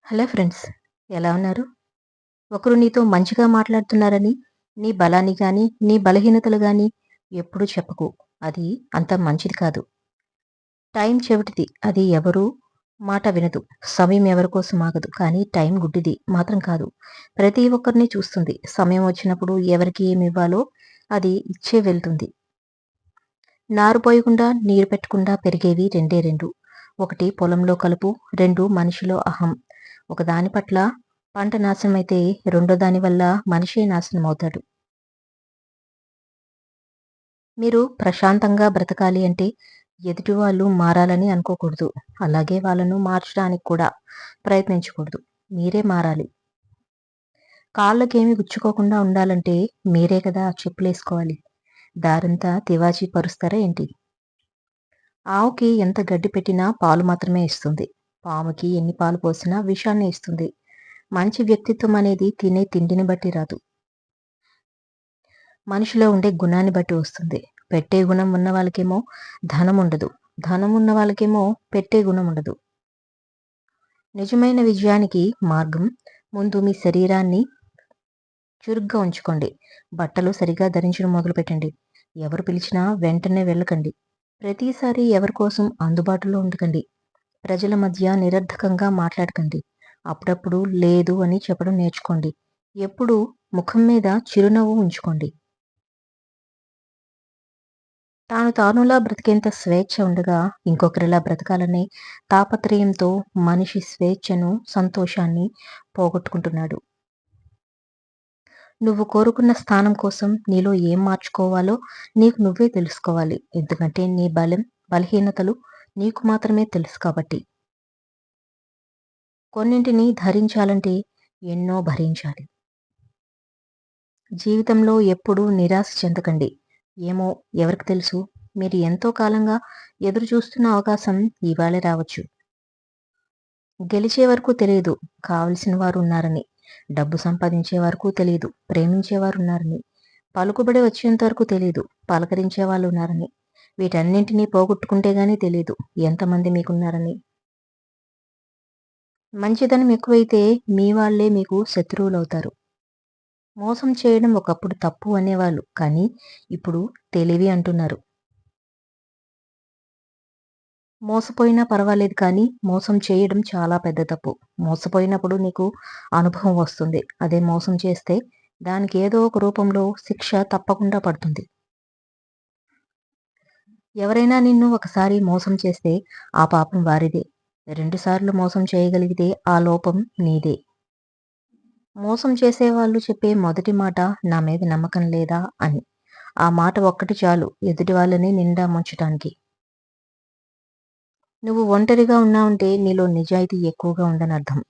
Hello friends, ఎలా ఉన్నారు? ఒకరు నీతో మంచిగా మాట్లాడుతున్నారని నీ బలాన్ని గాని, నీ బలహీనతలు గాని ఎప్పుడూ చెప్పకు. అది అంత మంచిది కాదు. టైం చెవిటిది. అది ఎవరు మాట వినదు. సమయం ఎవరి కోసం ఆగదు. కానీ టైం గుడ్డిది మాత్రం కాదు. ప్రతి ఒక్కరిని చూస్తుంది. సమయం వచ్చినప్పుడు ఎవరికి ఏమివ్వాలో అది ఇచ్చే వెళ్తుంది. నారు పోయకుండా, నీరు పెట్టకుండా పెరిగేవి రెండే రెండు. ఒకటి పొలంలో కలుపు, రెండు మనిషిలో అహం. ఒకదాని పట్ల పంట నాశనమైతే రెండో దాని వల్ల మనిషే నాశనమవుతాడు. మీరు ప్రశాంతంగా బ్రతకాలి అంటే ఎదుటి వాళ్ళు మారాలని అనుకోకూడదు. అలాగే వాళ్ళను మార్చడానికి కూడా ప్రయత్నించకూడదు. మీరే మారాలి. కాళ్ళకేమి గుచ్చుకోకుండా ఉండాలంటే మీరే కదా చెప్పులేసుకోవాలి. దారంతా తివాచీ పరుస్తారా ఏంటి? ఆవుకి ఎంత గడ్డి పెట్టినా పాలు మాత్రమే ఇస్తుంది. పాముకి ఎన్ని పాలు పోసినా విషాన్నే ఇస్తుంది. మంచి వ్యక్తిత్వం అనేది తినే తిండిని బట్టి రాదు. మనిషిలో ఉండే గుణాన్ని బట్టి వస్తుంది. పెట్టే గుణం ఉన్న వాళ్ళకేమో ధనం ఉండదు. ధనం ఉన్న వాళ్ళకేమో పెట్టే గుణం ఉండదు. నిజమైన విజయానికి మార్గం ముందు మీ శరీరాన్ని చురుగ్గా ఉంచుకోండి. బట్టలు సరిగా ధరించడం మొదలుపెట్టండి. ఎవరు పిలిచినా వెంటనే వెళ్ళకండి. ప్రతిసారి ఎవరి కోసం అందుబాటులో ఉండకండి. ప్రజల మధ్య నిరర్ధకంగా మాట్లాడకండి. అప్పుడప్పుడు లేదు అని చెప్పడం నేర్చుకోండి. ఎప్పుడూ ముఖం మీద చిరునవ్వు ఉంచుకోండి. తానులా బ్రతికేంత స్వేచ్ఛ ఉండగా ఇంకొకరిలా బ్రతకాలనే తాపత్రయంతో మనిషి స్వేచ్ఛను, సంతోషాన్ని పోగొట్టుకుంటున్నాడు. నువ్వు కోరుకున్న స్థానం కోసం నీలో ఏం మార్చుకోవాలో నీకు నువ్వే తెలుసుకోవాలి. ఎందుకంటే నీ బలహీనతలు నీకు మాత్రమే తెలుసు కాబట్టి. కొన్నింటిని ధరించాలంటే ఎన్నో భరించాలి. జీవితంలో ఎప్పుడూ నిరాశ చెందకండి. ఏమో ఎవరికి తెలుసు, మీరు ఎంతో కాలంగా ఎదురు చూస్తున్న అవకాశం ఇవాళే రావచ్చు. గెలిచే వరకు తెలియదు కావలసిన వారు ఉన్నారని. డబ్బు సంపాదించే వరకు తెలియదు ప్రేమించేవారు ఉన్నారని. పలుకుబడి వచ్చేంత వరకు తెలియదు పలకరించే వాళ్ళు ఉన్నారని. వీటన్నింటినీ పోగొట్టుకుంటే గానీ తెలియదు ఎంతమంది మీకున్నారని. మంచితనం ఎక్కువైతే మీ వాళ్లే మీకు శత్రువులవుతారు. మోసం చేయడం ఒకప్పుడు తప్పు అనేవాళ్ళు, కానీ ఇప్పుడు తెలివి అంటున్నారు. మోసపోయినా పర్వాలేదు కానీ మోసం చేయడం చాలా పెద్ద తప్పు. మోసపోయినప్పుడు నీకు అనుభవం వస్తుంది. అదే మోసం చేస్తే దానికి ఏదో ఒక రూపంలో శిక్ష తప్పకుండా పడుతుంది. ఎవరైనా నిన్ను ఒకసారి మోసం చేస్తే ఆ పాపం వారిదే. 2 సార్లు మోసం చేయగలిగితే ఆ లోపం నీదే. మోసం చేసేవాళ్ళు చెప్పే మొదటి మాట నా మీద నమ్మకం లేదా అని. ఆ మాట ఒక్కటి చాలు ఎదుటి వాళ్ళని నిండా ముంచటానికి. నువ్వు ఒంటరిగా ఉన్నావంటే నీలో నిజాయితీ ఎక్కువగా ఉందనర్థం.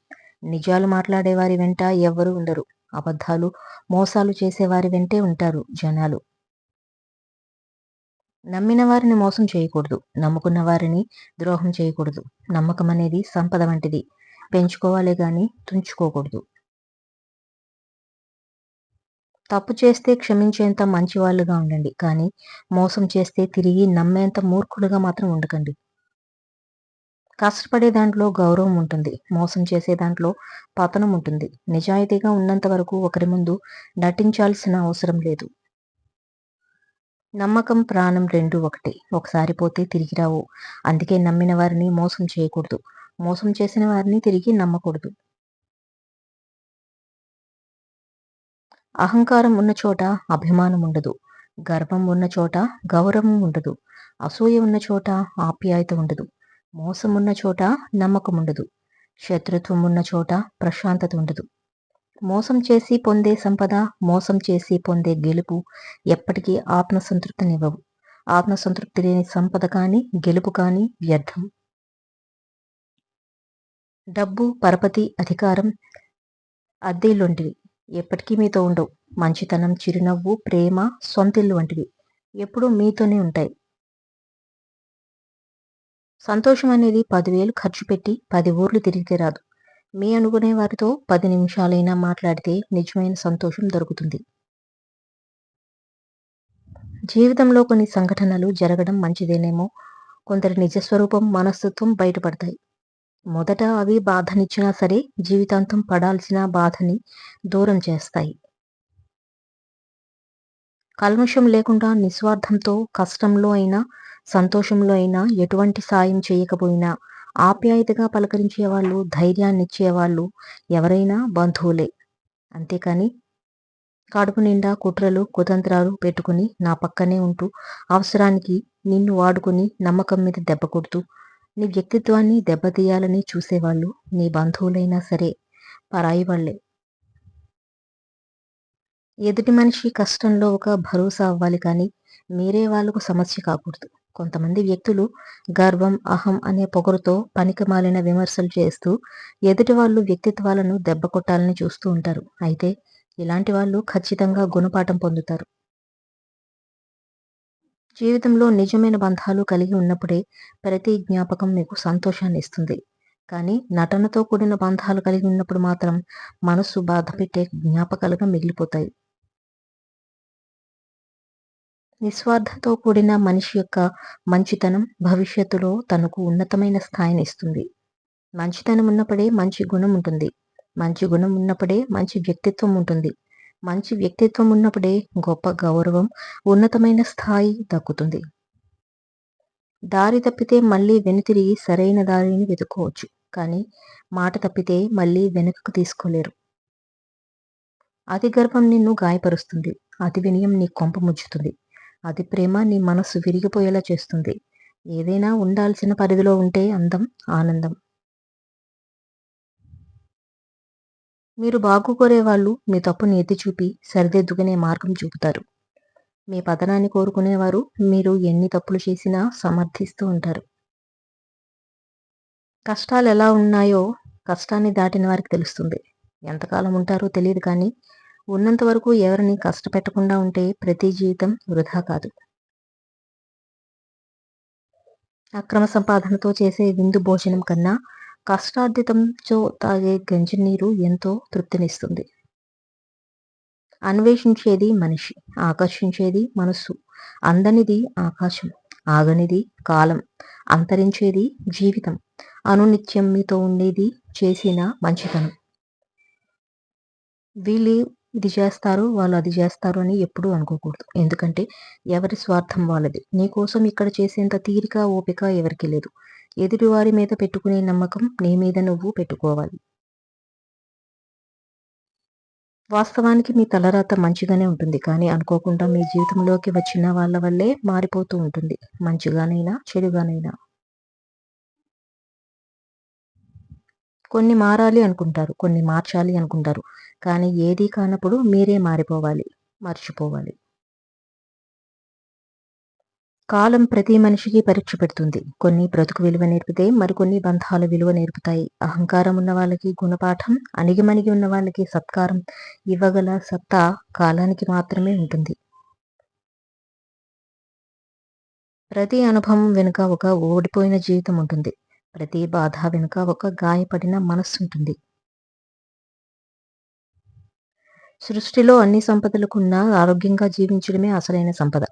నిజాలు మాట్లాడేవారి వెంట ఎవ్వరూ ఉండరు. అబద్ధాలు, మోసాలు చేసేవారి వెంటే ఉంటారు జనాలు. నమ్మిన వారిని మోసం చేయకూడదు. నమ్ముకున్న వారిని ద్రోహం చేయకూడదు. నమ్మకం అనేది సంపద వంటిది. పెంచుకోవాలే గాని తుంచుకోకూడదు. తప్పు చేస్తే క్షమించేంత మంచివాళ్ళుగా ఉండండి. కానీ మోసం చేస్తే తిరిగి నమ్మేంత మూర్ఖులుగా మాత్రం ఉండకండి. కష్టపడే దాంట్లో గౌరవం ఉంటుంది. మోసం చేసే దాంట్లో పతనం ఉంటుంది. నిజాయితీగా ఉన్నంత వరకు ఒకరి ముందు నటించాల్సిన అవసరం లేదు. నమ్మకం, ప్రాణం రెండూ ఒకటే. ఒకసారి పోతే తిరిగి రావు. అందుకే నమ్మిన వారిని మోసం చేయకూడదు. మోసం చేసిన వారిని తిరిగి నమ్మకూడదు. అహంకారం ఉన్న చోట అభిమానం ఉండదు. గర్వం ఉన్న చోట గౌరవం ఉండదు. అసూయ ఉన్న చోట ఆప్యాయత ఉండదు. మోసం ఉన్న చోట నమ్మకం ఉండదు. శత్రుత్వం ఉన్న చోట ప్రశాంతత ఉండదు. మోసం చేసి పొందే సంపద, మోసం చేసి పొందే గెలుపు ఎప్పటికీ ఆత్మసంతృప్తినివ్వవు. ఆత్మసంతృప్తి లేని సంపద కానీ, గెలుపు కానీ వ్యర్థం. డబ్బు, పరపతి, అధికారం అద్దెల్లుంటివి. ఎప్పటికీ మీతో ఉండవు. మంచితనం, చిరునవ్వు, ప్రేమ సొంతిల్లు వంటివి. ఎప్పుడూ మీతోనే ఉంటాయి. సంతోషం అనేది 10,000 ఖర్చు పెట్టి 10 ఊర్లు తిరిగితే రాదు. మీ అనుకునే వారితో 10 నిమిషాలైనా మాట్లాడితే నిజమైన సంతోషం దొరుకుతుంది. జీవితంలో కొన్ని సంఘటనలు జరగడం మంచిదేనేమో. కొందరి నిజస్వరూపం, మనస్తత్వం బయటపడతాయి. మొదట అవి బాధనిచ్చినా సరే జీవితాంతం పడాల్సిన బాధని దూరం చేస్తాయి. కల్మషం లేకుండా నిస్వార్థంతో కష్టంలో అయినా, సంతోషంలో అయినా ఎటువంటి సాయం చేయకపోయినా ఆప్యాయతగా పలకరించేవాళ్ళు, ధైర్యాన్నిచ్చేవాళ్ళు ఎవరైనా బంధువులే. అంతేకాని కడుపు నిండా కుట్రలు, కుతంత్రాలు పెట్టుకుని నా పక్కనే ఉంటూ అవసరానికి నిన్ను వాడుకుని నమ్మకం మీద దెబ్బ కొడుతూ నీ వ్యక్తిత్వాన్ని దెబ్బతీయాలని చూసేవాళ్ళు నీ బంధువులైనా సరే పరాయి వాళ్ళే. ఎదుటి మనిషి కష్టంలో ఒక భరోసా అవ్వాలి కానీ మీరే వాళ్ళకు సమస్య కాకూడదు. కొంతమంది వ్యక్తులు గర్వం, అహం అనే పొగరుతో పనికిమాలిన విమర్శలు చేస్తూ ఎదుటి వాళ్ళు వ్యక్తిత్వాలను దెబ్బ కొట్టాలని చూస్తూ ఉంటారు. అయితే ఇలాంటి వాళ్ళు ఖచ్చితంగా గుణపాఠం పొందుతారు. జీవితంలో నిజమైన బంధాలు కలిగి ఉన్నప్పుడే ప్రతి జ్ఞాపకం మీకు సంతోషాన్ని ఇస్తుంది. కానీ నటనతో కూడిన బంధాలు కలిగి ఉన్నప్పుడు మాత్రం మనస్సు బాధ పెట్టే జ్ఞాపకాలుగా మిగిలిపోతాయి. నిస్వార్థంతో కూడిన మనిషి యొక్క మంచితనం భవిష్యత్తులో తనకు ఉన్నతమైన స్థాయిని ఇస్తుంది. మంచితనం ఉన్నప్పుడే మంచి గుణం ఉంటుంది. మంచి గుణం ఉన్నప్పుడే మంచి వ్యక్తిత్వం ఉంటుంది. మంచి వ్యక్తిత్వం ఉన్నప్పుడే గొప్ప గౌరవం, ఉన్నతమైన స్థాయి దక్కుతుంది. దారి తప్పితే మళ్ళీ వెనుతిరిగి సరైన దారిని వెతుక్కోవచ్చు. కానీ మాట తప్పితే మళ్ళీ వెనుకకు తీసుకోలేరు. అతి గర్వం నిన్ను గాయపరుస్తుంది. అతి వినయం నీ కొంప ముచ్చుతుంది. అతి ప్రేమ నీ మనస్సు విరిగిపోయేలా చేస్తుంది. ఏదైనా ఉండాల్సిన పరిధిలో ఉంటే అందం, ఆనందం. మీరు బాగు వాళ్ళు మీ తప్పుని ఎత్తి చూపి సరిదిద్దుకునే మార్గం చూపుతారు. మీ పతనాన్ని కోరుకునేవారు మీరు ఎన్ని తప్పులు చేసినా సమర్థిస్తూ ఉంటారు. కష్టాలు ఎలా ఉన్నాయో కష్టాన్ని దాటిన వారికి తెలుస్తుంది. ఎంతకాలం ఉంటారో తెలియదు కానీ ఉన్నంత వరకు ఎవరిని కష్టపెట్టకుండా ఉంటే ప్రతి జీవితం వృధా కాదు. అక్రమ సంపాదనతో చేసే విందు భోజనం కన్నా కష్టార్జితంతో తాగే గంజి నీరు ఎంతో తృప్తినిస్తుంది. అన్వేషించేది మనిషి, ఆకర్షించేది మనస్సు. అందనిది ఆకాశం, ఆగనిది కాలం, అంతరించేది జీవితం. అనునిత్యం మీతో ఉండేది చేసిన మంచితనం. వీళ్ళు ఇది చేస్తారు, వాళ్ళు అది చేస్తారు అని ఎప్పుడూ అనుకోకూడదు. ఎందుకంటే ఎవరి స్వార్థం వాళ్ళది. నీకోసం ఇక్కడ చేసేంత తీరిక, ఓపిక ఎవరికీ లేదు. ఎదుటివారి మీద పెట్టుకునే నమ్మకం నీ మీద నువ్వు పెట్టుకోవాలి. వాస్తవానికి మీ తలరాత మంచిగానే ఉంటుంది. కానీ అనుకోకుండా మీ జీవితంలోకి వచ్చిన వాళ్ళ వల్లే మారిపోతూ ఉంటుంది. మంచిగానైనా, చెడుగానైనా. కొన్ని మారాలి అనుకుంటారు, కొన్ని మార్చాలి అనుకుంటారు. కానీ ఏదీ కానప్పుడు మీరే మారిపోవాలి, మర్చిపోవాలి. కాలం ప్రతి మనిషికి పరీక్ష పెడుతుంది. కొన్ని బ్రతుకు విలువ నేర్పితే మరికొన్ని బంధాల విలువ నేర్పుతాయి. అహంకారం ఉన్న వాళ్ళకి గుణపాఠం, అణిగిమణిగి ఉన్న వాళ్ళకి సత్కారం ఇవ్వగల సత్తా కాలానికి మాత్రమే ఉంటుంది. ప్రతి అనుభవం వెనుక ఒక ఓడిపోయిన జీవితం ఉంటుంది. ప్రతి బాధ వెనుక ఒక గాయపడిన మనస్సుంటుంది. సృష్టిలో అన్ని సంపదలకున్నా ఆరోగ్యంగా జీవించడమే అసలైన సంపద.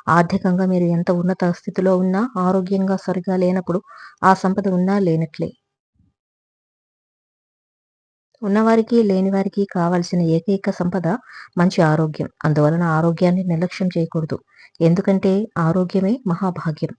ఆర్థికంగా మీరు ఎంత ఉన్నత స్థితిలో ఉన్నా ఆరోగ్యంగా సరిగా లేనప్పుడు ఆ సంపద ఉన్నా లేనట్లే. ఉన్నవారికి లేనివారికి కావాల్సిన ఏకైక సంపద మంచి ఆరోగ్యం. అందువలన ఆరోగ్యాన్ని నిర్లక్ష్యం చేయకూడదు. ఎందుకంటే ఆరోగ్యమే మహాభాగ్యం.